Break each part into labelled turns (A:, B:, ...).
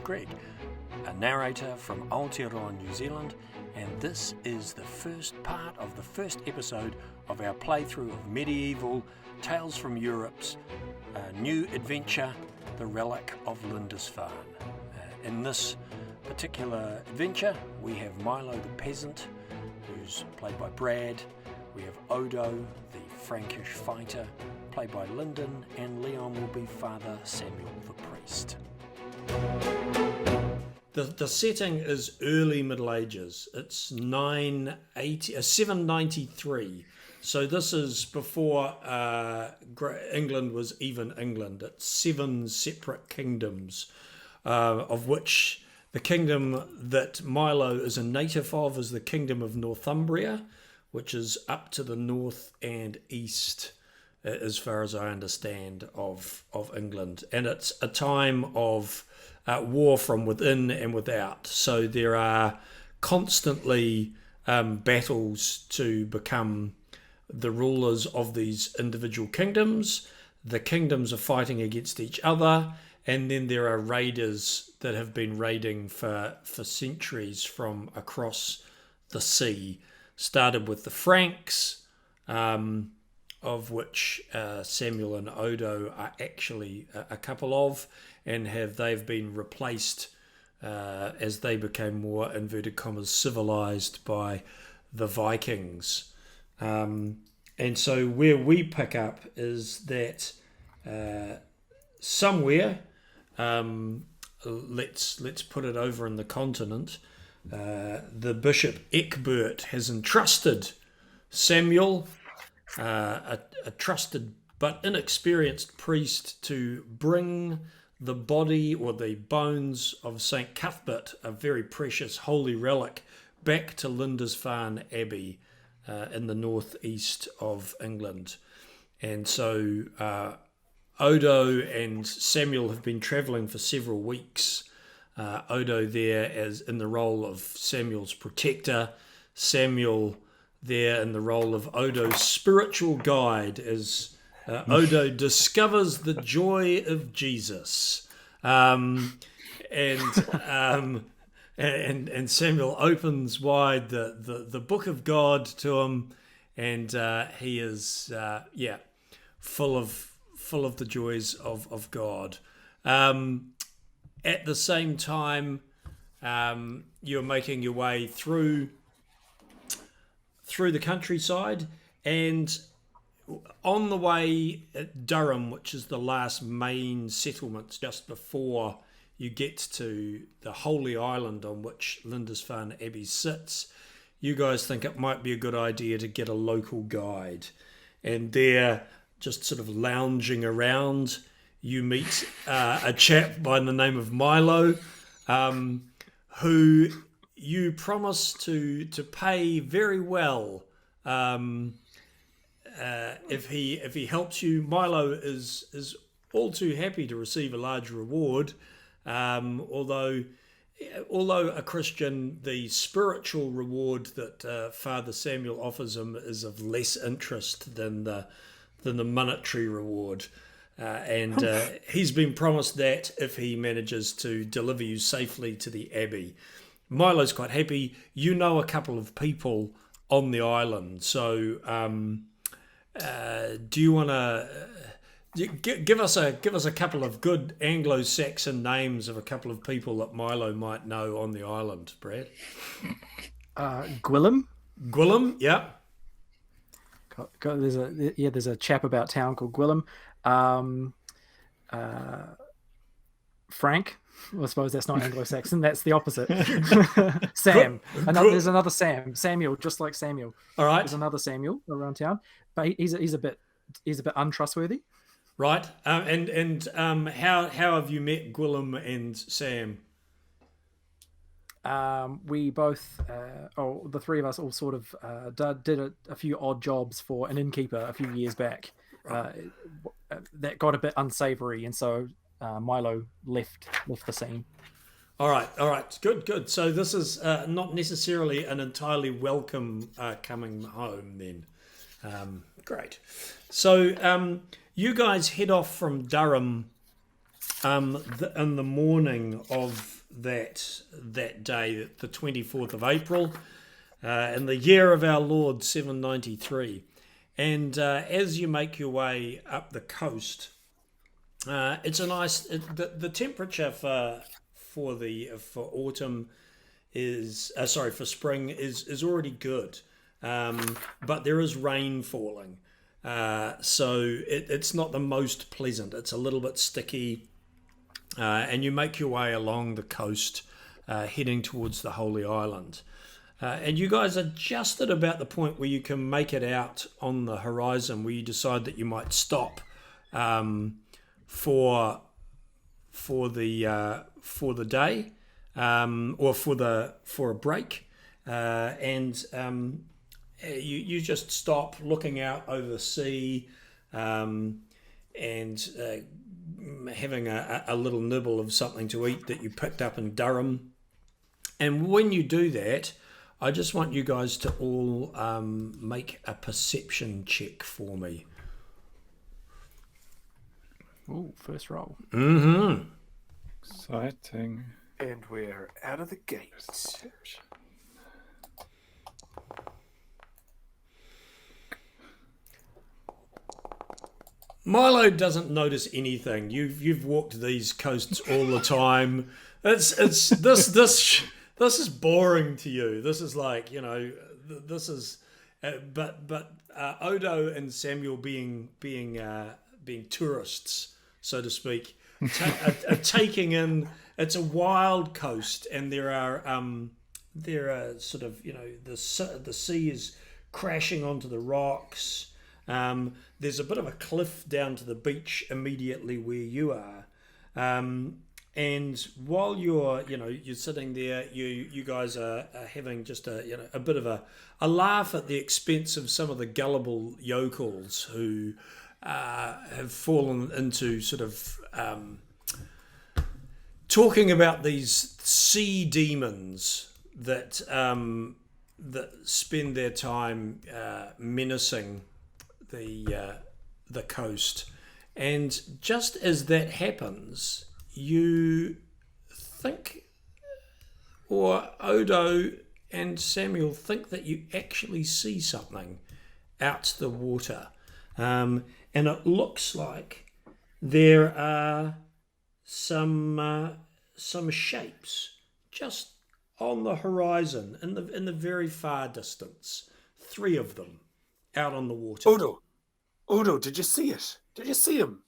A: Greg, a narrator from Aotearoa, New Zealand, and this is the first part of the first episode of our playthrough of medieval Tales from Europe's new adventure, The Relic of Lindisfarne. In this particular adventure, we have Milo the peasant, who's played by Brad. We have Odo, the Frankish fighter, played by Lyndon, and Leon will be Father Samuel the priest. The setting is early Middle Ages. It's 793. So this is before England was even England. It's 7 separate kingdoms, of which the kingdom that Milo is a native of is the kingdom of Northumbria, which is up to the north and east, as far as I understand, of England. And it's a time of war from within and without. So there are constantly battles to become the rulers of these individual kingdoms. The kingdoms are fighting against each other, and then there are raiders that have been raiding for centuries from across the sea. Started with the Franks, of which Samuel and Odo are actually a couple of, and they've been replaced as they became more, inverted commas, civilized by the Vikings. And so where we pick up is that somewhere, let's put it over in the continent, the Bishop Eckbert has entrusted Samuel, a trusted but inexperienced priest, to bring the body or the bones of St. Cuthbert, a very precious holy relic, back to Lindisfarne Abbey in the northeast of England. And so Odo and Samuel have been travelling for several weeks. Odo there as in the role of Samuel's protector, Samuel there in the role of Odo's spiritual guide as Odo discovers the joy of Jesus. And Samuel opens wide the book of God to him, and he is full of the joys of God. At the same time, you're making your way through the countryside, and on the way at Durham, which is the last main settlement just before you get to the holy island on which Lindisfarne Abbey sits, you guys think it might be a good idea to get a local guide. And there, just sort of lounging around, you meet a chap by the name of Milo, who you promise to pay very well if he helps you. Milo is all too happy to receive a large reward, although a Christian, the spiritual reward that Father Samuel offers him is of less interest than the monetary reward. And he's been promised that if he manages to deliver you safely to the Abbey. Milo's quite happy. You know a couple of people on the island, so do you want to give us a couple of good Anglo-Saxon names of a couple of people that Milo might know on the island, Brad?
B: Gwillem,
A: yeah.
B: There's a chap about town called Gwillem. Frank. Well, I suppose that's not Anglo-Saxon. That's the opposite. Sam. There's another Sam. Samuel, just like Samuel.
A: All right.
B: There's another Samuel around town, but he's a bit untrustworthy.
A: Right. And how have you met Gwillem and Sam?
B: We both, the three of us all sort of did a few odd jobs for an innkeeper a few years back. That got a bit unsavory, and so Milo left the scene.
A: All right, good. So this is not necessarily an entirely welcome coming home then. Great. So you guys head off from Durham in the morning of that day, the 24th of April, in the year of our Lord 793. And as you make your way up the coast, it's a nice. The temperature for autumn is for spring is already good, but there is rain falling, so it's not the most pleasant. It's a little bit sticky, and you make your way along the coast, heading towards the Holy Island. And you guys are just at about the point where you can make it out on the horizon, where you decide that you might stop for the day, or for a break, and you just stop, looking out over the sea, and having a little nibble of something to eat that you picked up in Durham. And when you do that, I just want you guys to all make a perception check for me.
B: Ooh, first roll.
A: Mm-hmm.
C: Exciting.
D: And we're out of the gate.
C: Perception.
A: Milo doesn't notice anything. You've walked these coasts all the time. This is boring to you. This is like, this is, but Odo and Samuel being tourists, so to speak, are taking in. It's a wild coast, and there are sort of, the sea is crashing onto the rocks. There's a bit of a cliff down to the beach immediately where you are. And while you're sitting there, you guys are having just a bit of a laugh at the expense of some of the gullible yokels who have fallen into sort of talking about these sea demons that spend their time menacing the coast. And just as that happens, you think, or Odo and Samuel think, that you actually see something out the water, and it looks like there are some shapes just on the horizon, in the very far distance. 3 of them out on the water.
D: Odo, did you see it? Did you see him?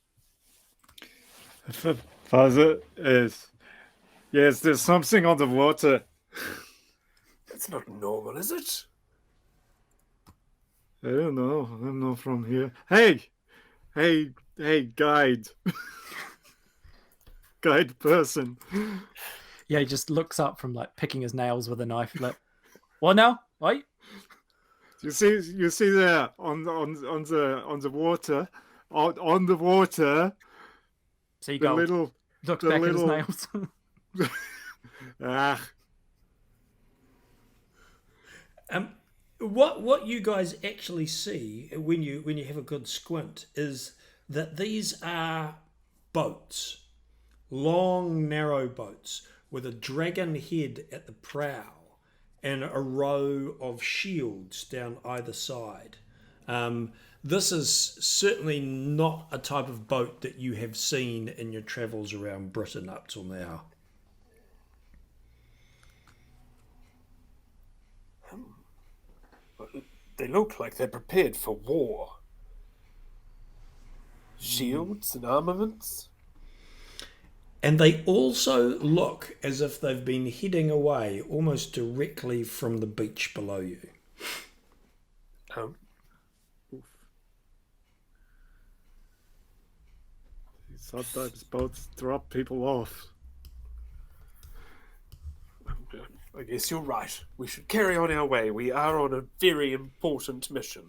C: Father is. Yes, there's something on the water.
D: That's not normal, is it?
C: I don't know. I'm not from here. Hey, guide. Guide person.
B: Yeah, he just looks up from like picking his nails with a knife. Like, what now? Wait.
C: You see there on the water, on the water.
B: Seagull looks back at his nails.
A: What you guys actually see when you have a good squint is that these are boats, long, narrow boats with a dragon head at the prow and a row of shields down either side. This is certainly not a type of boat that you have seen in your travels around Britain up till now.
D: They look like they're prepared for war. Shields and armaments.
A: And they also look as if they've been heading away almost directly from the beach below you.
D: Oh.
C: Sometimes boats drop people off.
D: I guess you're right. We should carry on our way. We are on a very important mission.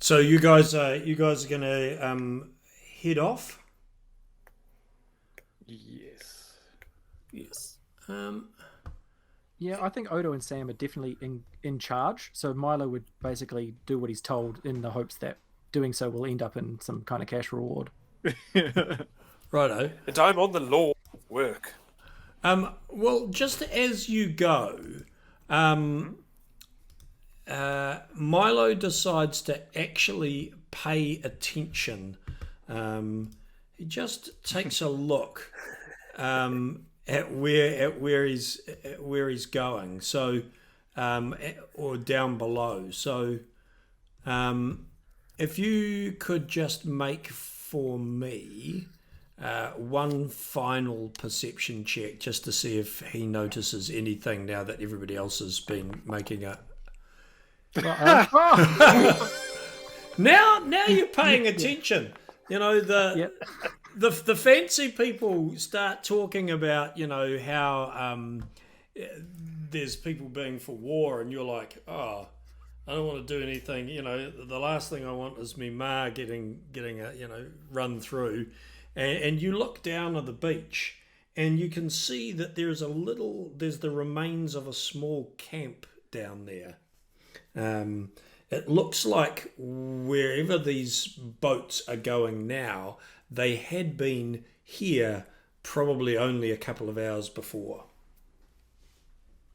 A: So you guys are going to head off?
C: Yes.
B: Yeah, I think Odo and Sam are definitely in charge. So Milo would basically do what he's told in the hopes that doing so will end up in some kind of cash reward.
A: Righto.
D: And I'm on the law work.
A: Well, just as you go, Milo decides to actually pay attention. He just takes a look at where he's going. So, or down below. So, if you could just make for me one final perception check, just to see if he notices anything now that everybody else has been making it. Now you're paying attention. You know, the fancy people start talking about, you know, how there's people being for war, and you're like, oh, I don't want to do anything. You know, the last thing I want is me ma getting a, you know, run through. And you look down at the beach, and you can see that there's the remains of a small camp down there. It looks like wherever these boats are going now, they had been here probably only a couple of hours before.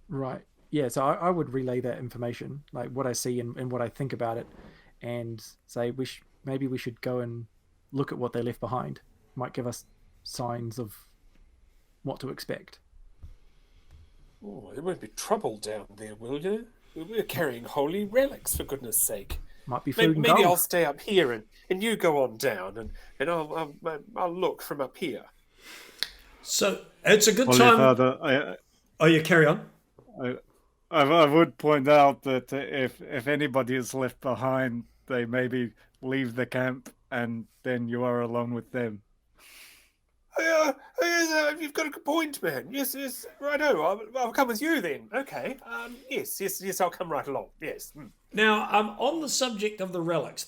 B: Right. Yeah, so I would relay that information, like what I see and what I think about it, and say maybe we should go and look at what they left behind. Might give us signs of what to expect.
D: Oh, there won't be trouble down there, will you? We're carrying holy relics, for goodness sake.
B: Might be food and
D: Maybe
B: gold.
D: I'll stay up here and you go on down, and I'll look from up here.
A: So it's a good
C: Holy
A: time.
C: Father,
A: You carry on.
C: I would point out that if anybody is left behind, they maybe leave the camp, and then you are alone with them.
D: Yes, you've got a good point, man. Yes, righto. I'll come with you then. Okay. Yes, I'll come right along. Yes.
A: Now, on the subject of the relics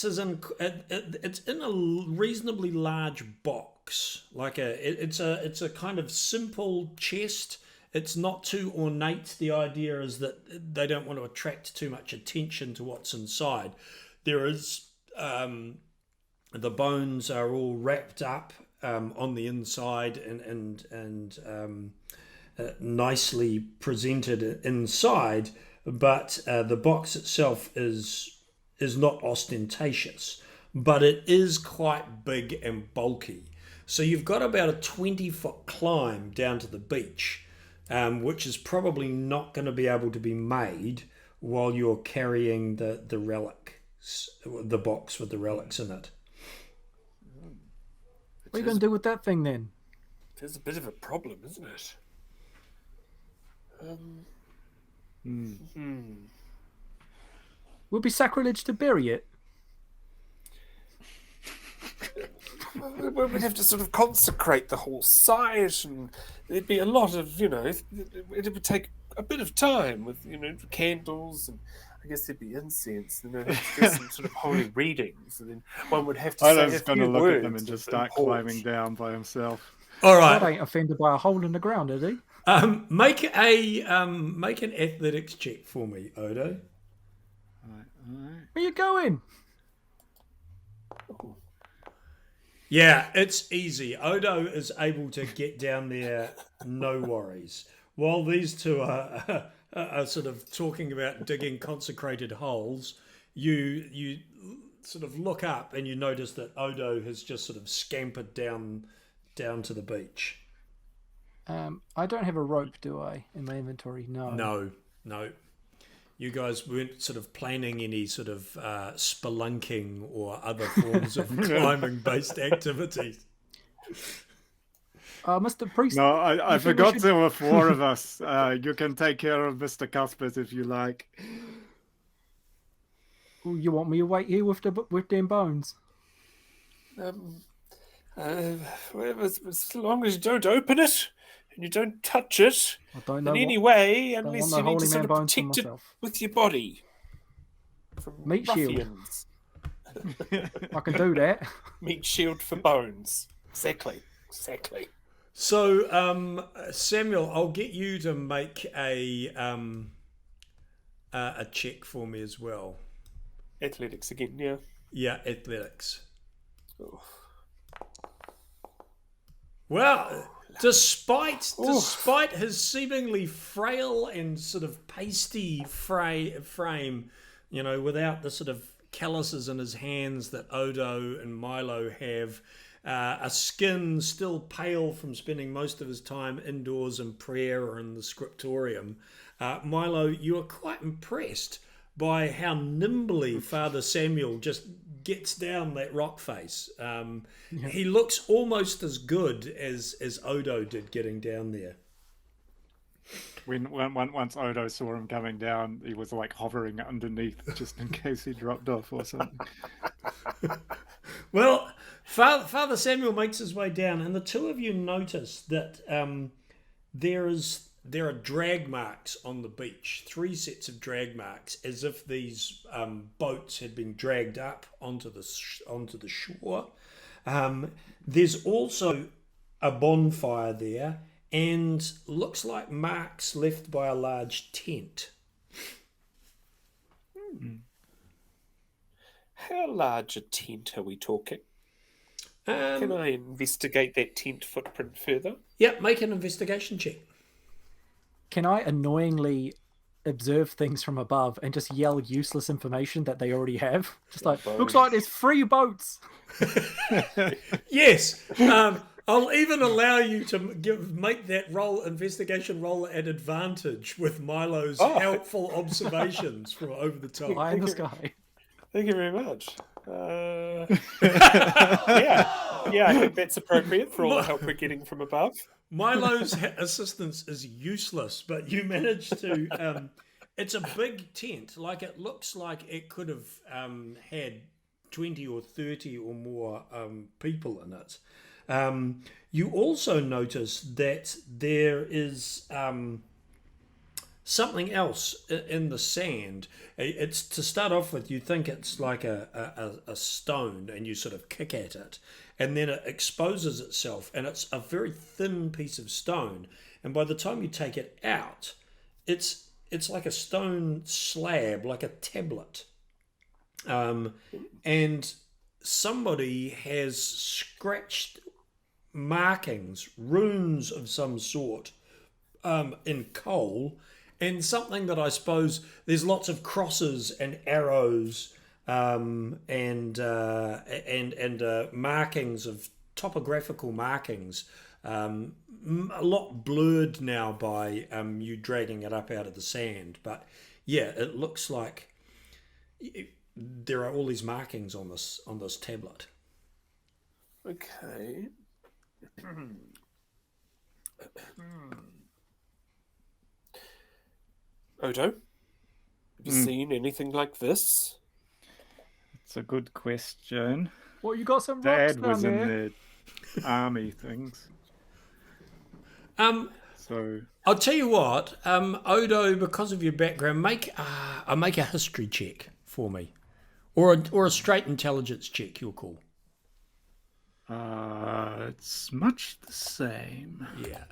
A: is it's in a reasonably large box. It's a kind of simple chest. It's not too ornate. The idea is that they don't want to attract too much attention to what's inside. There is the bones are all wrapped up on the inside and nicely presented inside, but the box itself is not ostentatious, but it is quite big and bulky. So you've got about a 20-foot climb down to the beach, which is probably not going to be able to be made while you're carrying the relics, the box with the relics in it.
B: What are you going to do with that thing then?
D: There's a bit of a problem, isn't it?
B: Would be sacrilege to bury it.
D: We'd have to sort of consecrate the whole site, and there'd be a lot of, you know, it would take a bit of time with, you know, candles, and I guess there'd be incense, and then there's some sort of holy readings, and then one would have to say a
C: I'm just going to
D: few
C: look
D: words
C: at them and just
D: of
C: start
D: import.
C: climbing down by himself.
A: All
B: That
A: right.
B: ain't offended by a hole in the ground, is he?
A: Make an athletics check for me, Odo.
C: Alright.
B: Where you going?
A: Yeah, it's easy. Odo is able to get down there, no worries. While these two are sort of talking about digging consecrated holes, you sort of look up and you notice that Odo has just sort of scampered down to the beach.
B: I don't have a rope, do I, in my inventory? No.
A: No. You guys weren't sort of planning any sort of spelunking or other forms of climbing-based activities.
B: Mr. Priest.
C: No, I
B: you think we
C: forgot
B: should-
C: there were four of us. You can take care of Mr. Cuthbert if you like.
B: You want me to wait here with them bones?
D: Well, as long as you don't open it and you don't touch it
B: I don't know.
D: in any way,
B: don't
D: unless
B: want
D: you
B: no
D: need to
B: holy
D: sort
B: man
D: of
B: bones for
D: protect it
B: myself.
D: with your body from
B: Meat shield.
D: ruffians.
B: I can do that.
D: Meat shield for bones. Exactly.
A: So, Samuel, I'll get you to make a check for me as well.
D: Athletics again, yeah.
A: Yeah, athletics.
D: Oh.
A: Well, despite his seemingly frail and sort of pasty frame, without the sort of calluses in his hands that Odo and Milo have, a skin still pale from spending most of his time indoors in prayer or in the scriptorium, Milo, you are quite impressed by how nimbly Father Samuel just gets down that rock face. He looks almost as good as Odo did getting down there.
C: Once Odo saw him coming down, he was like hovering underneath just in case he dropped off or something.
A: Well, Father Samuel makes his way down, and the two of you notice that there are drag marks on the beach, 3 sets of drag marks, as if these boats had been dragged up onto the shore. There's also a bonfire there, and looks like marks left by a large tent.
D: How large a tent are we talking? Can I investigate that tent footprint further?
A: Yep, make an investigation check.
B: Can I annoyingly observe things from above and just yell useless information that they already have? Just like, looks like there's 3 boats.
A: Yes. I'll even allow you to make that investigation roll at advantage with Milo's helpful observations from over the top.
B: High in the sky.
D: Thank you very much. Yeah, I think that's appropriate for all the help we're getting from above.
A: Milo's assistance is useless, but you managed to... it's a big tent. Like, it looks like it could have had 20 or 30 or more people in it. You also notice that there is something else in the sand. It's, to start off with, you think it's like a stone, and you sort of kick at it, and then it exposes itself, and it's a very thin piece of stone. And by the time you take it out, it's like a stone slab, like a tablet. And somebody has scratched markings, runes of some sort, in coal, and something that I suppose there's lots of crosses and arrows, and markings of topographical markings, a lot blurred now by you dragging it up out of the sand. But yeah, it looks like there are all these markings on this tablet.
D: Okay. Odo, have you seen anything like this?
C: It's a good question.
B: Well, you got some rocks
C: Dad
B: down
C: was
B: there.
C: in the army things. So
A: I'll tell you what, Odo, because of your background, make a history check for me, or a straight intelligence check. You'll call.
C: it's much the same.
A: Yeah.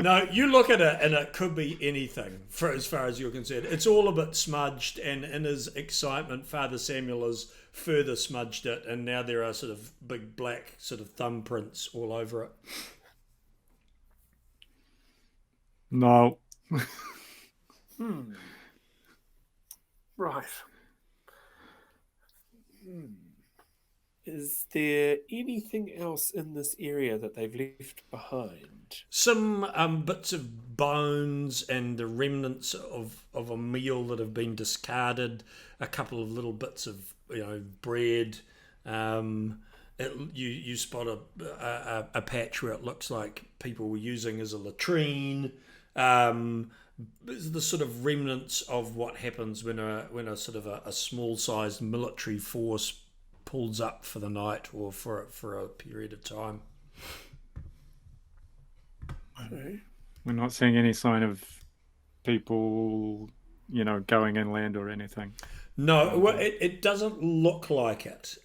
A: No, you look at it and it could be anything for as far as you're concerned. It's all a bit smudged, and in his excitement, Father Samuel has further smudged it, and now there are sort of big black sort of thumbprints all over it.
C: No.
D: Right. Is there anything else in this area that they've left behind?
A: Some bits of bones and the remnants of a meal that have been discarded. A couple of little bits of bread. You spot a patch where it looks like people were using as a latrine. The sort of remnants of what happens when a sort of a small sized military force pulls up for the night or for a period of time.
D: Okay.
C: We're not seeing any sign of people, going inland or anything.
A: No, well, it doesn't look like it.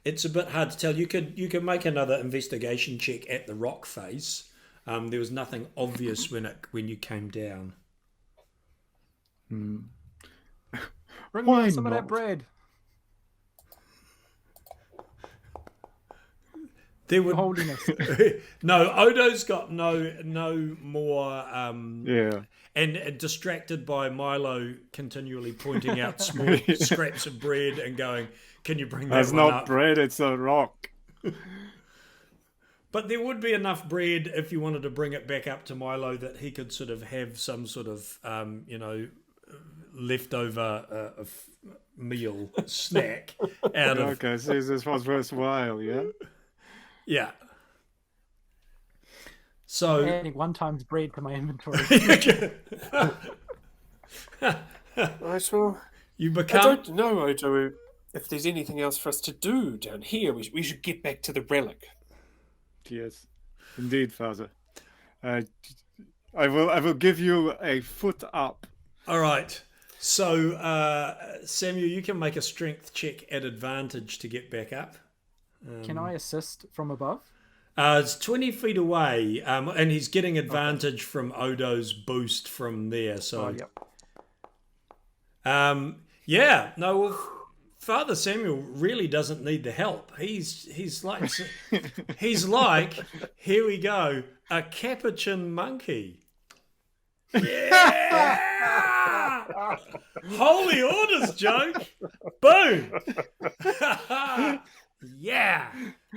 A: It's a bit hard to tell. You could make another investigation check at the rock face. There was nothing obvious when you came down.
B: Bring
C: Why
B: me some of
C: not?
B: that bread.
A: There
B: Your
A: would
B: Holiness.
A: no. Odo's got no more.
C: Yeah.
A: And distracted by Milo continually pointing out small scraps of bread and going, "Can you bring that
C: That's
A: one
C: not
A: up?"
C: bread, it's a rock.
A: But there would be enough bread if you wanted to bring it back up to Milo that he could sort of have some sort of, leftover meal snack out of.
C: Okay, so this was worthwhile, yeah?
A: Yeah. So.
B: Adding 1 times bread to my inventory.
D: Right, well,
A: You
D: I
A: become.
D: don't know, Odo, if there's anything else for us to do down here. We should get back to the relic.
C: Yes, indeed, Father. I will give you a foot up.
A: All right. So, Samuel, you can make a strength check at advantage to get back up.
B: Can I assist from above?
A: It's 20 feet away, and he's getting advantage from Odo's boost from there. So,
B: Oh, yep.
A: yeah, no, well, Father Samuel really doesn't need the help. He's like, here we go, a capuchin monkey. Yeah! Holy orders, joke. Boom. Yeah.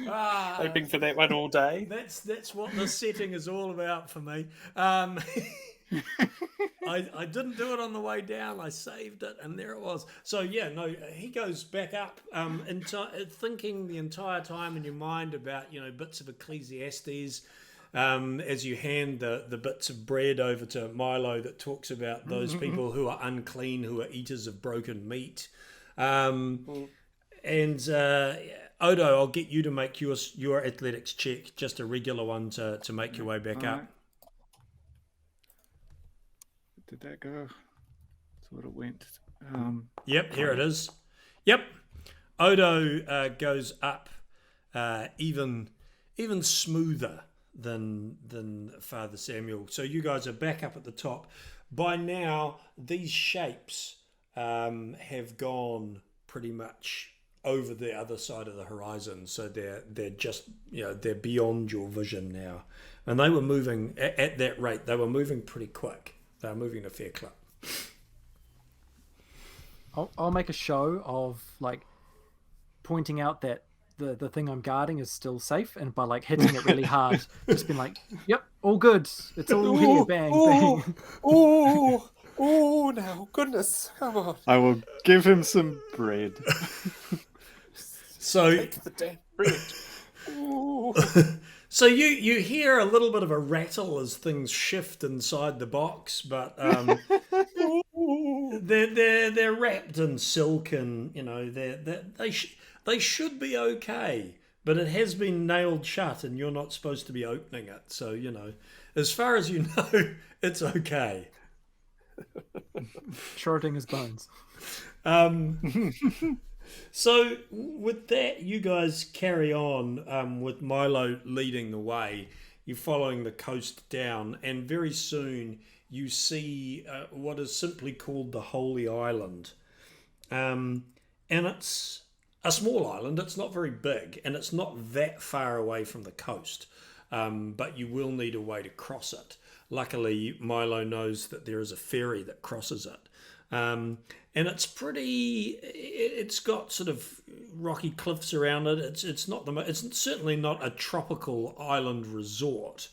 D: Hoping for that one all day.
A: That's what the setting is all about for me. I didn't do it on the way down. I saved it, and there it was. So yeah, no, he goes back up, thinking the entire time in your mind about bits of Ecclesiastes, as you hand the bits of bread over to Milo that talks about those people who are unclean, who are eaters of broken meat, and Odo, I'll get you to make your athletics check, just a regular one to make your way back up.
C: Did that go? That's what it went.
A: Yep, here it is. Yep, Odo goes up even smoother than Father Samuel. So you guys are back up at the top. By now, these shapes have gone pretty much over the other side of the horizon. So they're just they're beyond your vision now. And they were moving at that rate. They were moving pretty quick. They were moving a fair clip.
B: I'll make a show of like pointing out that the thing I'm guarding is still safe, and by like hitting it really hard, just being like, "Yep, all good. It's all here." Bang, bang.
D: Oh, now, goodness, come on.
C: I will give him some bread.
A: So
D: Take the damn bread. Ooh.
A: So you hear a little bit of a rattle as things shift inside the box, but they're wrapped in silk, and they should be okay. But it has been nailed shut, and you're not supposed to be opening it. So as far as you know, it's okay.
B: Shorting his bones.
A: So with that, you guys carry on with Milo leading the way. You're following the coast down, and very soon you see what is simply called the Holy Island. And it's a small island. It's not very big, and it's not that far away from the coast. But you will need a way to cross it. Luckily, Milo knows that there is a ferry that crosses it. And it's got sort of rocky cliffs around it. It's certainly not a tropical island resort.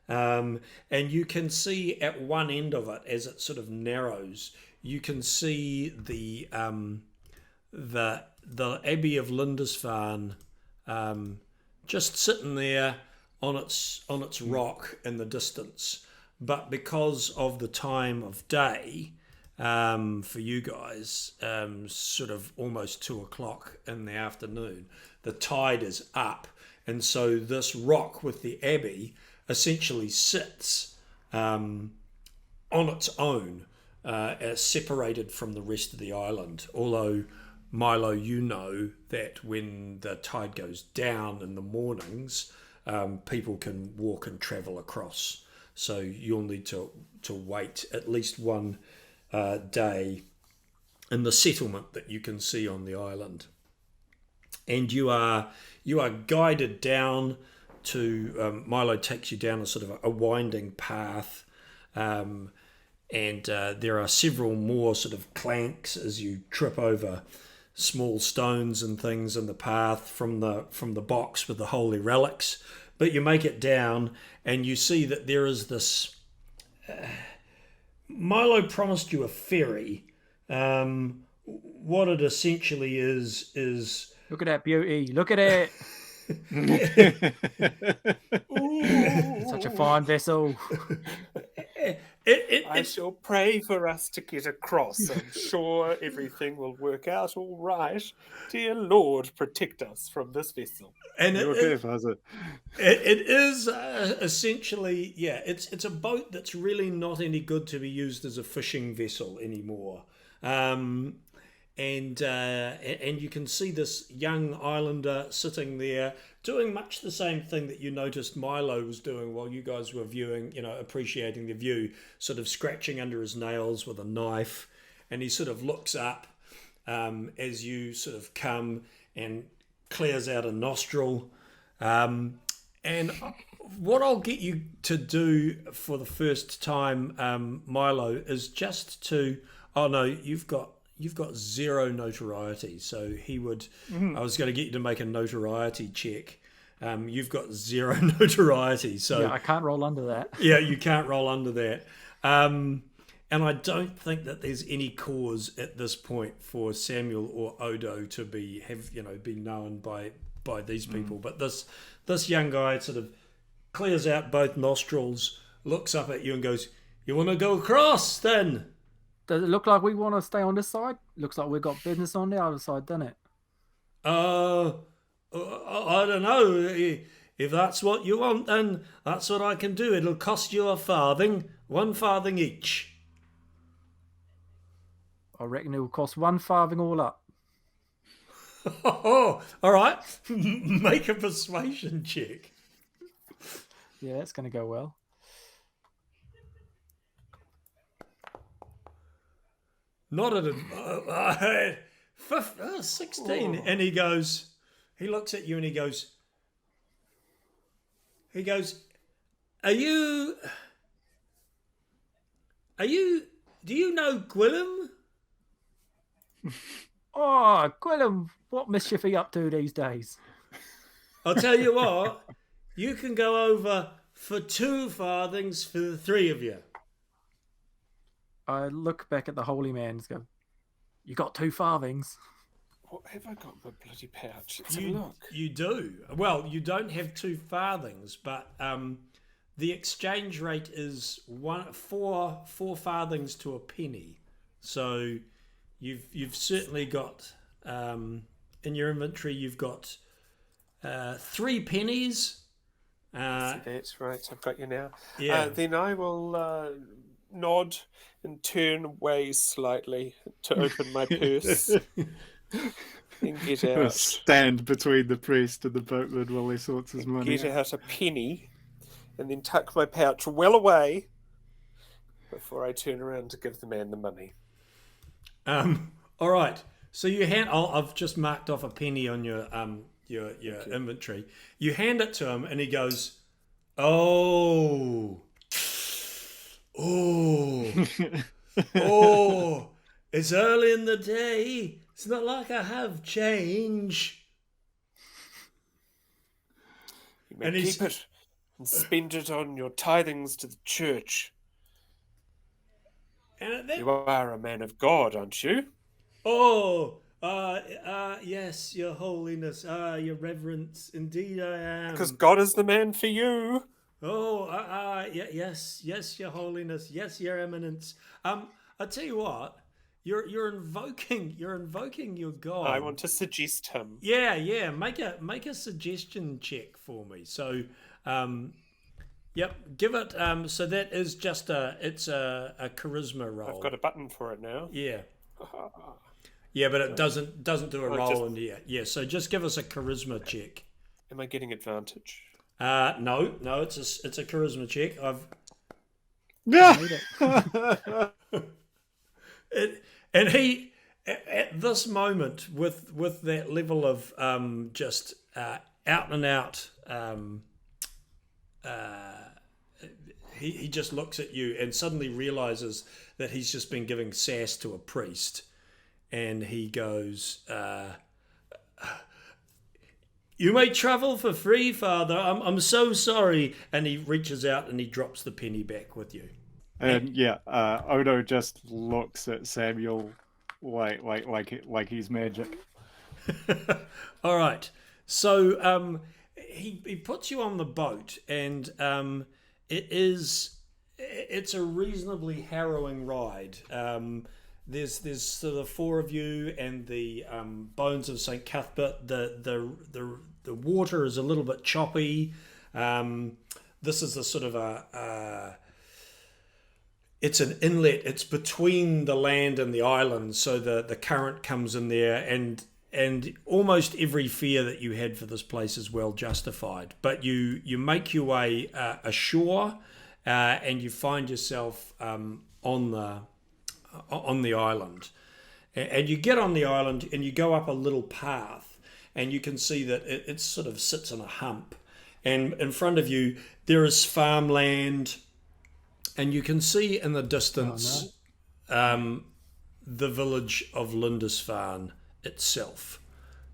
A: And you can see at one end of it, as it sort of narrows, you can see the abbey of Lindisfarne just sitting there on its rock in the distance. But because of the time of day, for you guys, sort of almost 2:00 in the afternoon, the tide is up, and so this rock with the abbey essentially sits on its own, separated from the rest of the island. Although, Milo, you know that when the tide goes down in the mornings, people can walk and travel across. So you'll need to wait at least one day in the settlement that you can see on the island. And you are guided down to Milo takes you down a sort of a winding path, and there are several more sort of clanks as you trip over small stones and things in the path from the box with the holy relics. But you make it down, and you see that there is this. Milo promised you a ferry. What it essentially is.
B: Look at that beauty. Look at it. Such a fine vessel.
D: I shall pray for us to get across. I'm sure everything will work out all right. Dear Lord, protect us from this vessel.
A: And
C: You're okay,
A: it is essentially, yeah, it's a boat that's really not any good to be used as a fishing vessel anymore. And you can see this young islander sitting there doing much the same thing that you noticed Milo was doing while you guys were viewing, appreciating the view, sort of scratching under his nails with a knife. And he sort of looks up as you sort of come and clears out a nostril. And what I'll get you to do for the first time, Milo, is just to... Oh, no, you've got zero notoriety, so he would. I was going to get you to make a notoriety check. You've got zero notoriety, so
B: Yeah, I can't roll under that.
A: yeah, you can't roll under that. And I don't think that there's any cause at this point for Samuel or Odo to be known by these people. But this young guy sort of clears out both nostrils, looks up at you, and goes, "You want to go across then?"
B: Does it look like we want to stay on this side? Looks like we've got business on the other side, doesn't it?
A: I don't know. If that's what you want, then that's what I can do. It'll cost you a farthing, 1 farthing each.
B: I reckon it will cost 1 farthing all up.
A: Oh, all right. Make a persuasion check.
B: Yeah, it's going to go well.
A: Not at a 16.
D: Oh.
A: And he looks at you and he goes, do you know Gwillem?
B: Oh, Gwillem, what mischief are you up to these days?
A: I'll tell you what, you can go over for 2 farthings for the 3 of you.
B: I look back at the holy man and go, "You got 2 farthings."
D: What have I got in my bloody pouch? Let's have a look.
A: You do. Well, you don't have 2 farthings, but the exchange rate is 4 farthings to a penny. So you've certainly got in your inventory you've got 3 pennies.
D: That's right. I've got you now.
A: Yeah.
D: Then I will nod and turn away slightly to open my purse and get out.
C: Stand between the priest and the boatman while he sorts his money
D: Get
C: out.
D: out a penny, and then tuck my pouch well away before I turn around to give the man the money.
A: All right. So you hand. I've just marked off a penny on your inventory. You hand it to him, and he goes, "Oh, it's early in the day. It's not like I have change."
D: You may
A: And he's-
D: keep it and spend it on your tithings to the church.
A: And at that
D: You are a man of God, aren't you?
A: Yes, Your Holiness, Your Reverence, indeed I am.
D: Because God is the man for you.
A: Yes, Your Holiness, yes, Your Eminence. I tell you what, you're invoking your God.
D: I want to suggest him.
A: Yeah. Make a suggestion check for me. So, yep, give it. So that is just it's a charisma roll.
D: I've got a button for it now.
A: Yeah. Yeah, but it doesn't do a roll
D: just-
A: in here. Yeah, so just give us a charisma check.
D: Am I getting advantage?
A: No, it's a charisma check.
C: Yeah.
B: Made it.
A: at this moment, with that level of just out and out, he just looks at you and suddenly realizes that he's just been giving sass to a priest, and he goes, "You may travel for free, Father. I'm so sorry." And he reaches out and he drops the penny back with you.
C: And Odo just looks at Samuel like he's magic.
A: All right. So he puts you on the boat, and it's a reasonably harrowing ride. There's sort of four of you and the bones of St. Cuthbert. The water is a little bit choppy. This is a sort of it's an inlet. It's between the land and the island, so the current comes in there, and almost every fear that you had for this place is well justified. But you make your way ashore, and you find yourself on the island, and you get on the island and you go up a little path, and you can see that it sort of sits on a hump, and in front of you there is farmland. And you can see in the distance the village of Lindisfarne itself.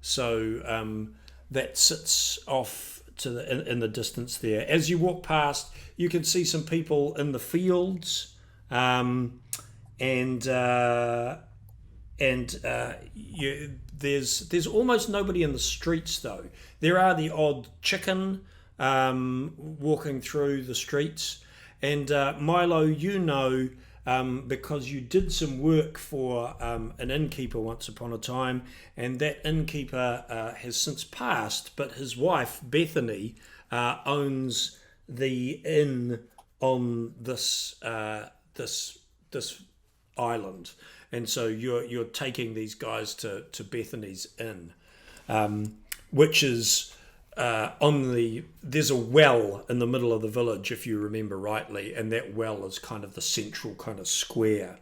A: So that sits off to in the distance there. As you walk past, you can see some people in the fields, there's almost nobody in the streets though. There are the odd chicken walking through the streets. And Milo, because you did some work for an innkeeper once upon a time, and that innkeeper has since passed, but his wife, Bethany, owns the inn on this island. And so you're taking these guys to Bethany's inn, which is... there's a well in the middle of the village, if you remember rightly, and that well is kind of the central kind of square.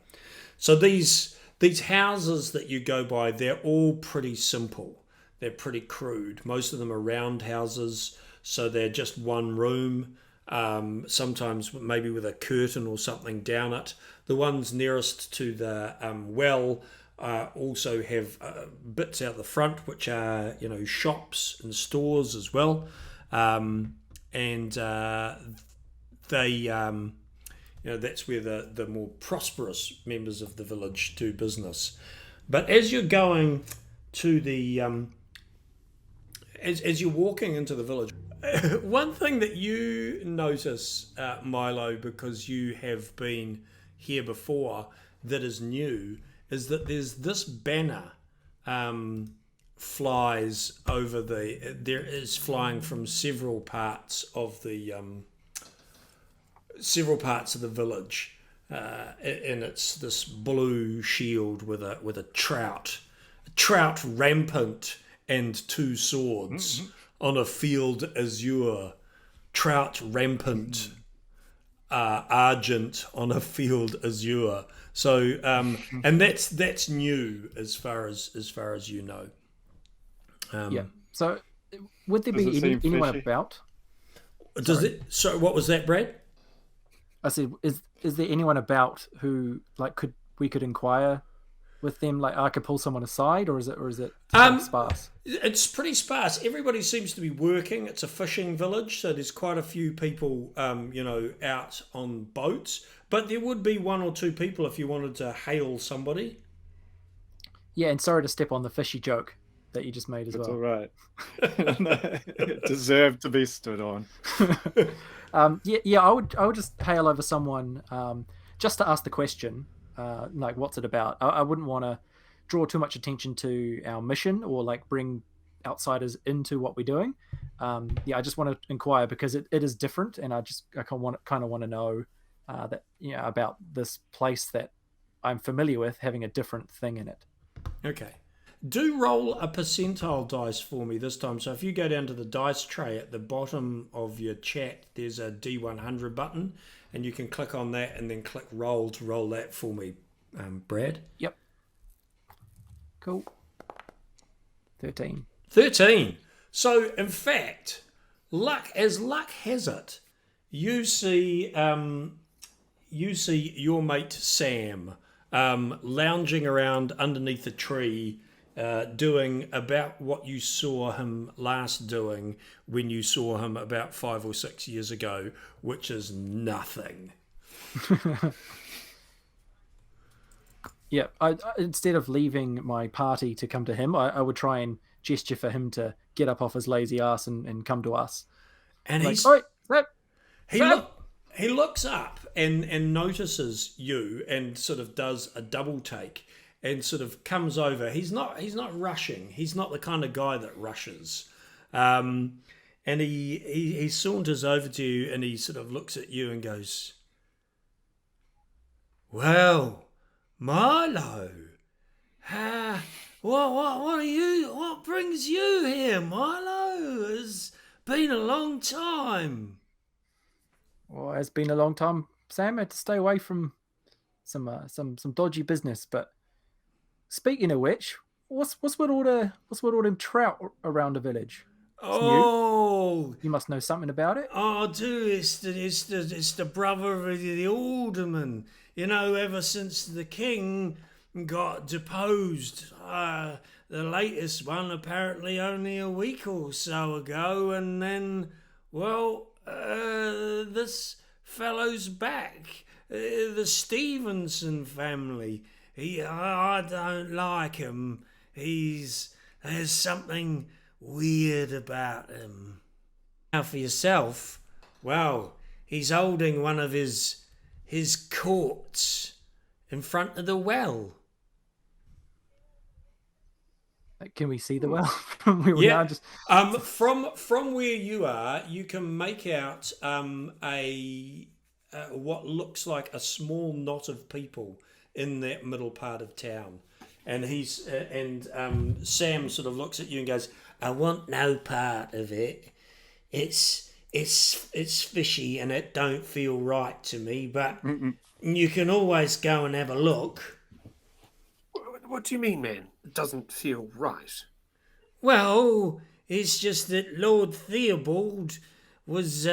A: So these houses that you go by, they're all pretty simple. They're pretty crude. Most of them are round houses, so they're just one room, sometimes maybe with a curtain or something down it. The ones nearest to the well also have bits out the front, which are shops and stores as well, and they that's where the more prosperous members of the village do business. But as you're going to the as you're walking into the village, one thing that you notice, Milo, because you have been here before, that is new, is that there's this banner flies over there is flying from several parts of the village, and it's this blue shield with a trout rampant and two swords on a field azure, trout rampant, argent on a field azure. So and that's new as far as you know.
B: So would there be anyone about?
A: Does it? So what was that, Brad?
B: I said, is there anyone about who we could inquire with them? Like I could pull someone aside, or is it sparse?
A: It's pretty sparse. Everybody seems to be working. It's a fishing village, so there's quite a few people out on boats. But there would be one or two people if you wanted to hail somebody. Yeah,
B: and sorry to step on the fishy joke that you just made as well.
C: It's all right. It deserved to be stood on.
B: I would just hail over someone just to ask the question, like what's it about. I wouldn't want to draw too much attention to our mission or bring outsiders into what we're doing. I just want to inquire because it is different, and I kind of want to know that about this place that I'm familiar with having a different thing in it.
A: Okay. Do roll a percentile dice for me this time. So if you go down to the dice tray at the bottom of your chat, there's a D100 button, and you can click on that and then click roll to roll that for me, Brad.
B: Yep. Cool. 13.
A: 13. So, in fact, luck has it, you see your mate Sam lounging around underneath a tree, doing about what you saw him last doing when you saw him about 5 or 6 years ago, which is nothing.
B: Yeah, I instead of leaving my party to come to him, I would try and gesture for him to get up off his lazy ass and come to us.
A: And
B: Like,
A: he's
B: "Oi, Sam, Sam!"
A: he looks up and notices you and sort of does a double take and sort of comes over. He's not rushing. He's not the kind of guy that rushes. And he saunters over to you and he sort of looks at you and goes, "Well, Milo, what brings you here, Milo? It's been a long time."
B: Well, it's been a long time, Sam. I had to stay away from some dodgy business. But speaking of which, what's with all them trout around the village?
A: Oh,
B: You must know something about it.
A: oh, dude, it's the brother of the alderman. You know, ever since the king got deposed, the latest one apparently only a week or so ago, and then, well, this fellow's back, the Stevenson family. I don't like him. There's something weird about him. Now for yourself, well, he's holding one of his courts in front of the well.
B: Can we see the well from where we are? Just
A: From where you are, you can make out a what looks like a small knot of people in that middle part of town, and Sam sort of looks at you and goes, "I want no part of it. It's fishy and it don't feel right to me, but you can always go and have a look."
D: What do you mean, man? It doesn't feel right.
A: Well, it's just that Lord Theobald was,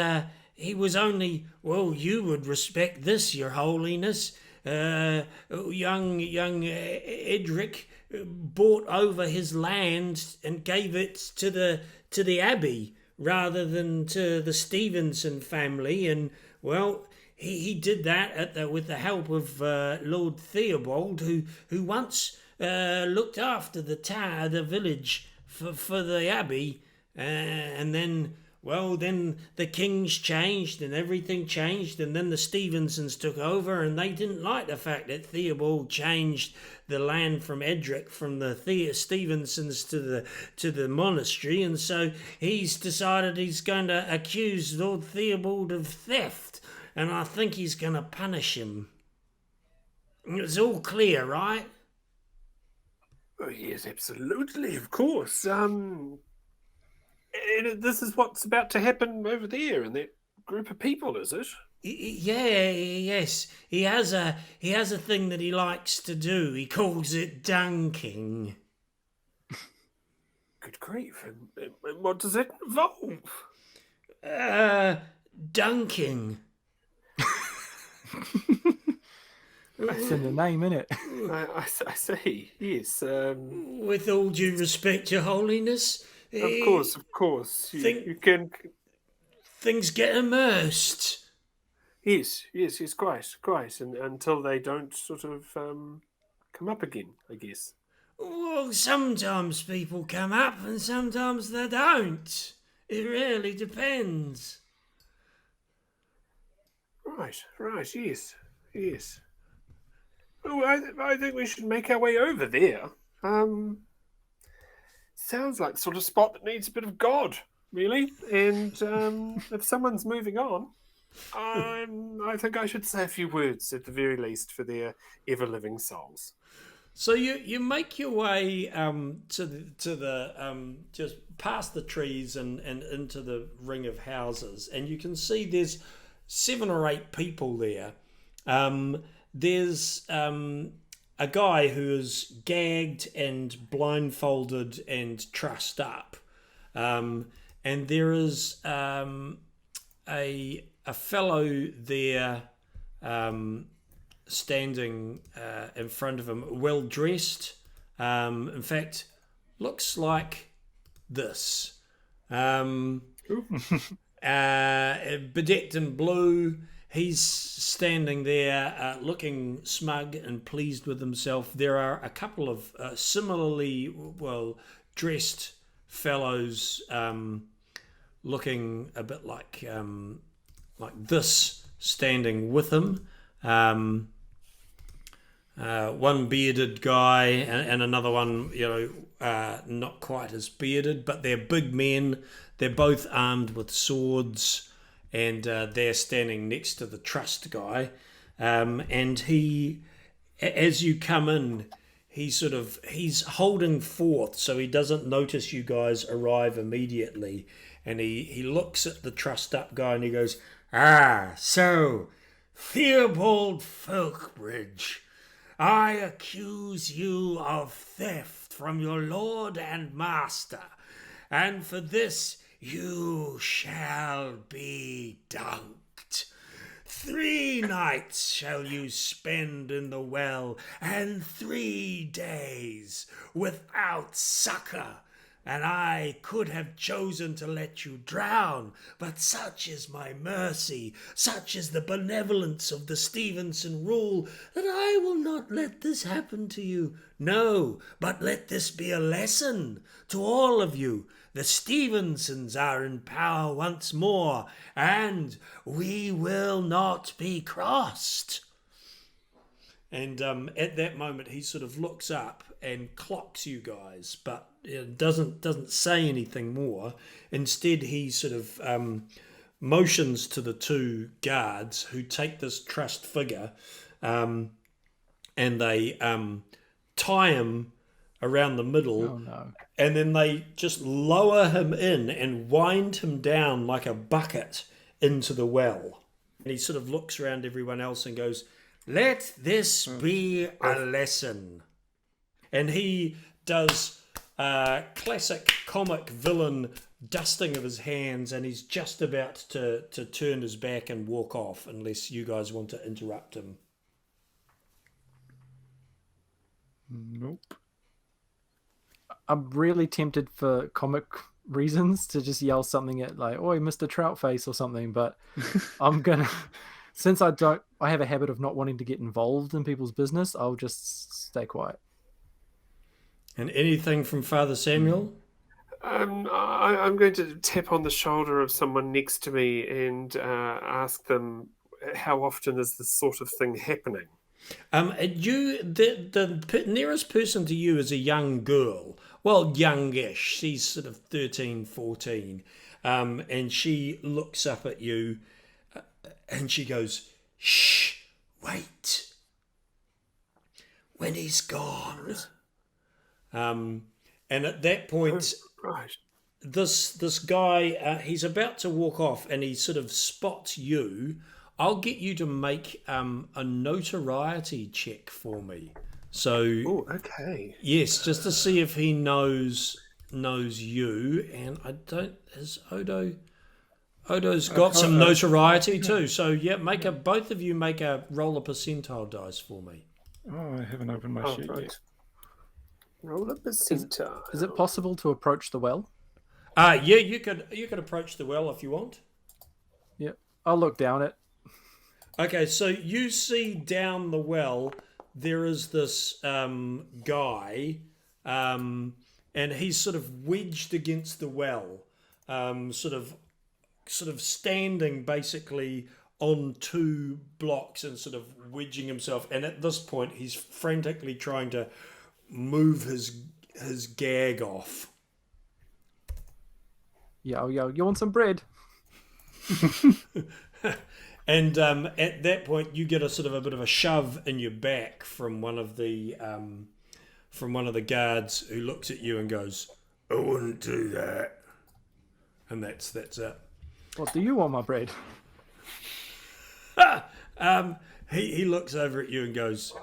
A: he was only, well, you would respect this, Your Holiness. Young Edric bought over his land and gave it to the abbey rather than to the Stevenson family, and well, he did that with the help of Lord Theobald, who once looked after the village for the abbey, and then, well, then the kings changed and everything changed, and then the Stevensons took over, and they didn't like the fact that Theobald changed the land from Edric, from the Stevensons to the monastery, and so he's decided he's going to accuse Lord Theobald of theft, and I think he's going to punish him. It's all clear, right?
D: Oh, yes, absolutely, of course. And this is what's about to happen over there in that group of people, is it?
A: Yes. He has a thing that he likes to do. He calls it dunking.
D: Good grief! And what does it involve?
A: Dunking.
B: that's in the name, innit?
D: I see. Yes.
A: With all due respect, Your Holiness.
D: Of course. You can.
A: Things get immersed.
D: Yes, quite. And until they don't sort of come up again, I guess.
A: Well, sometimes people come up and sometimes they don't. It really depends.
D: Right. Yes. Oh, I think we should make our way over there. Sounds like the sort of spot that needs a bit of God, really. And if someone's moving on, I think I should say a few words at the very least for their ever-living souls.
A: So you make your way to the just past the trees and into the ring of houses, and you can see there's 7 or 8 people there. There's a guy who is gagged and blindfolded and trussed up, and there is a fellow there standing in front of him, well dressed. In fact, looks like this. Bedecked in blue. He's standing there looking smug and pleased with himself. There are a couple of similarly well dressed fellows looking a bit like this standing with him. One bearded guy and another one, not quite as bearded, but they're big men. They're both armed with swords. And they're standing next to the trust guy, and he, as you come in, he's holding forth so he doesn't notice you guys arrive immediately, and he looks at the trussed up guy and he goes, so Theobald Folkbridge, I accuse you of theft from your lord and master, and for this you shall be dunked. 3 nights shall you spend in the well, and 3 days without succour. And I could have chosen to let you drown, but such is my mercy, such is the benevolence of the Stevenson rule, that I will not let this happen to you. No, but let this be a lesson to all of you. The Stevensons are in power once more, and we will not be crossed. And at that moment, he sort of looks up and clocks you guys, but doesn't say anything more. Instead, he sort of motions to the 2 guards who take this trussed figure, and they tie him around the middle.
B: Oh, no.
A: And then they just lower him in and wind him down like a bucket into the well. And he sort of looks around everyone else and goes, let this be a lesson. And he does classic comic villain dusting of his hands, and he's just about to turn his back and walk off, unless you guys want to interrupt him.
C: Nope.
B: I'm really tempted for comic reasons to just yell something at like, "Oi, Mr. Troutface" or something, but I'm gonna, since I have a habit of not wanting to get involved in people's business, I'll just stay quiet.
A: And anything from Father Samuel?
D: I'm going to tap on the shoulder of someone next to me and ask them, how often is this sort of thing happening?
A: The nearest person to you is a young girl. Well, youngish. She's sort of 13, 14. And she looks up at you and she goes, shh, wait. When he's gone. And at that point,
D: Right.
A: this guy, he's about to walk off and he sort of spots you. I'll get you to make a notoriety check for me. So,
D: Oh, okay.
A: yes, just to see if he knows you. And I don't. Is Odo's got some notoriety too. So yeah, both of you make a roll a percentile dice for me.
C: Oh, I haven't opened my sheet
D: Right.
C: yet.
D: Roll a percentile.
B: Is it possible to approach the well?
A: Yeah, you could approach the well if you want.
B: Yep. I'll look down it.
A: Okay, so you see down the well there is this guy, and he's sort of wedged against the well, sort of standing basically on 2 blocks and sort of wedging himself. And at this point, he's frantically trying to move his gag off.
B: Yo, you want some bread?
A: And at that point, you get a sort of a bit of a shove in your back from one of the guards, who looks at you and goes, "I wouldn't do that." And that's it.
B: What do you want, my bread?
A: He looks over at you and goes,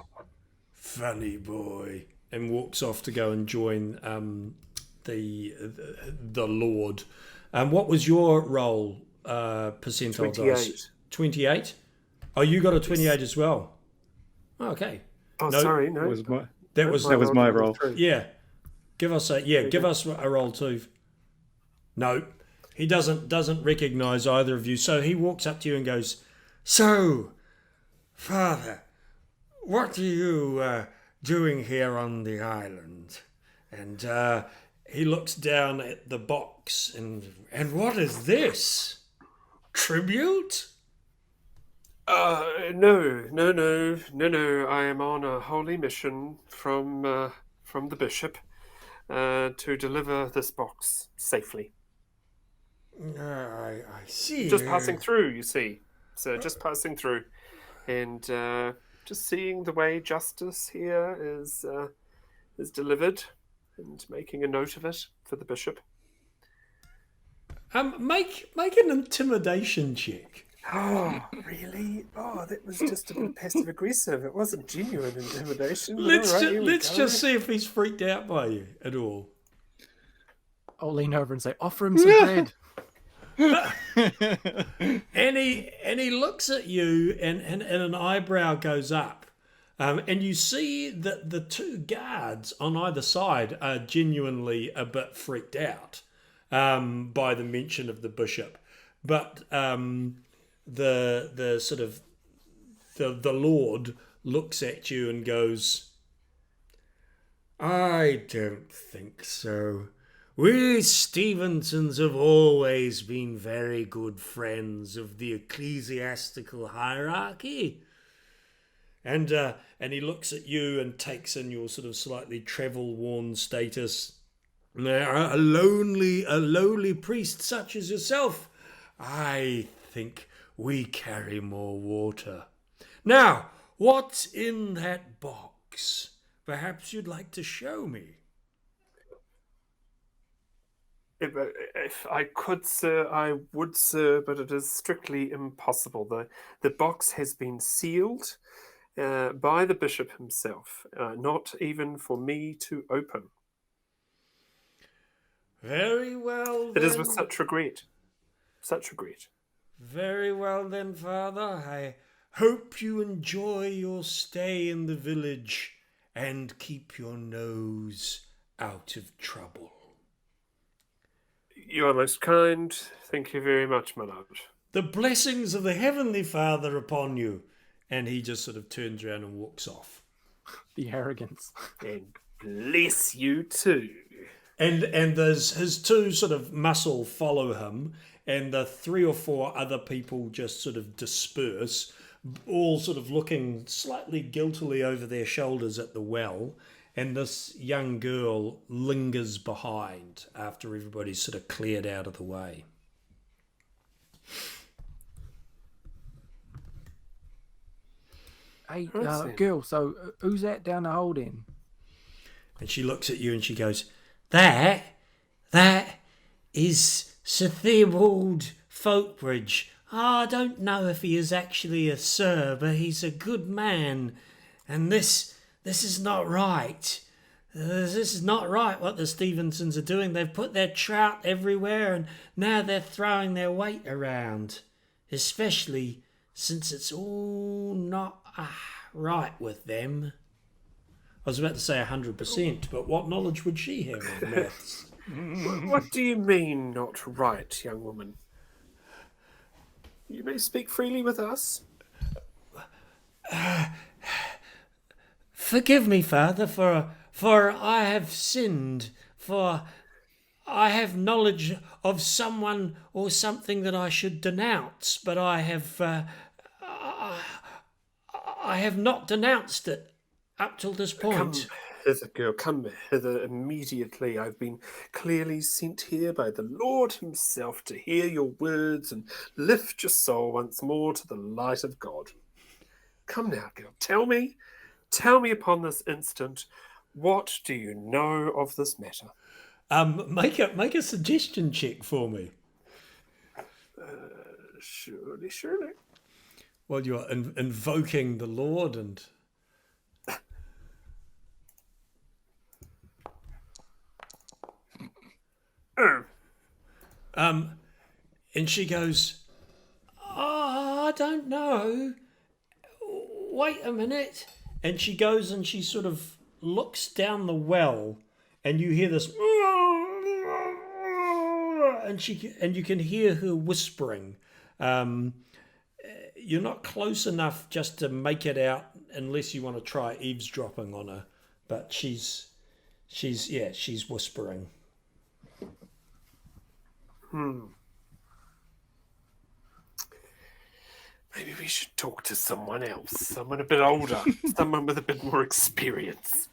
A: funny boy, and walks off to go and join the Lord. What was your roll percentile dice?
D: 28.
A: 28? Oh, you got a 28 as well. Okay.
D: Oh,
A: No,
D: sorry, no.
A: That was
C: my roll.
A: Yeah. Give us a roll too. No. He doesn't recognize either of you. So he walks up to you and goes, "So, Father, what are you doing here on the island?" And he looks down at the box and what is this? Tribute?
D: No. I am on a holy mission from the bishop to deliver this box safely.
A: I see.
D: Just passing through, you see. So just passing through, and just seeing the way justice here is delivered, and making a note of it for the bishop.
A: Make an intimidation check.
D: Oh, really? Oh, that was just a bit passive aggressive. It wasn't genuine intimidation.
A: Let's just see if he's freaked out by you at all.
B: I'll lean over and say, "Offer him some bread."
A: and he looks at you and an eyebrow goes up. And you see that the two guards on either side are genuinely a bit freaked out by the mention of the bishop. But the sort of the Lord looks at you and goes, "I don't think so. We Stevensons have always been very good friends of the ecclesiastical hierarchy." And he looks at you and takes in your sort of slightly travel-worn status. "A lowly priest such as yourself, I think we carry more water. Now, what's in that box? Perhaps you'd like to show me."
D: If I could, sir, I would, sir, but it is strictly impossible. The box has been sealed by the bishop himself, not even for me to open.
A: Very well,
D: It
A: then.
D: is with such regret. Such regret.
A: Very well, then, Father. I hope you enjoy your stay in the village and keep your nose out of trouble.
D: You are most kind. Thank you very much, my lord.
A: The blessings of the Heavenly Father upon you. And he just sort of turns around and walks off.
B: The arrogance.
D: And bless you too.
A: And there's his two sort of muscle follow him, and the 3 or 4 other people just sort of disperse, all sort of looking slightly guiltily over their shoulders at the well. And this young girl lingers behind after everybody's sort of cleared out of the way.
B: Hey, girl, so who's that down the holding?
A: And she looks at you and she goes, That is Sir Theobald Folkbridge. I don't know if he is actually a sir, but he's a good man. And this is not right. This is not right what the Stevensons are doing. They've put their trout everywhere and now they're throwing their weight around. Especially since it's all not right with them. I was about to say 100%, but what knowledge would she have of maths?
D: What do you mean, not right, young woman? You may speak freely with us.
A: Forgive me, Father, for I have sinned, for I have knowledge of someone or something that I should denounce, but I have not denounced it up till this point.
D: Come hither, girl, come hither immediately. I've been clearly sent here by the Lord himself to hear your words and lift your soul once more to the light of God. Come now, girl, tell me upon this instant, what do you know of this matter?
A: Make a suggestion check for me.
D: Surely.
A: Well, you're invoking the Lord and... And she goes, "Oh, I don't know. Wait a minute." And she goes and she sort of looks down the well, and you hear this, and you can hear her whispering. You're not close enough just to make it out unless you want to try eavesdropping on her, but she's whispering.
D: Maybe we should talk to someone else, someone a bit older, someone with a bit more experience.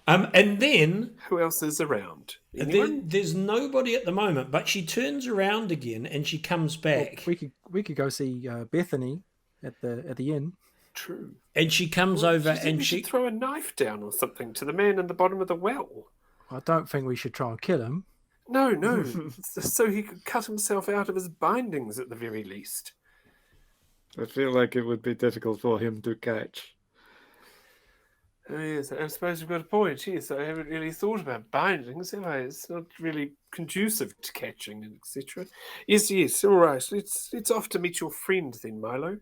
A: And then
D: Who else is around? Anyone?
A: there's nobody at the moment, but she turns around again and she comes back.
B: We could go see Bethany at the inn.
D: True.
A: And she comes over and
D: we
A: she
D: should throw a knife down or something to the man in the bottom of the well.
B: I don't think we should try and kill him.
D: No, so he could cut himself out of his bindings at the very least.
C: I feel like it would be difficult for him to catch.
D: Oh, yes, I suppose you've got a point. Yes, I haven't really thought about bindings, have I? It's not really conducive to catching and etc. Yes, all right. Let's off to meet your friend then, Milo.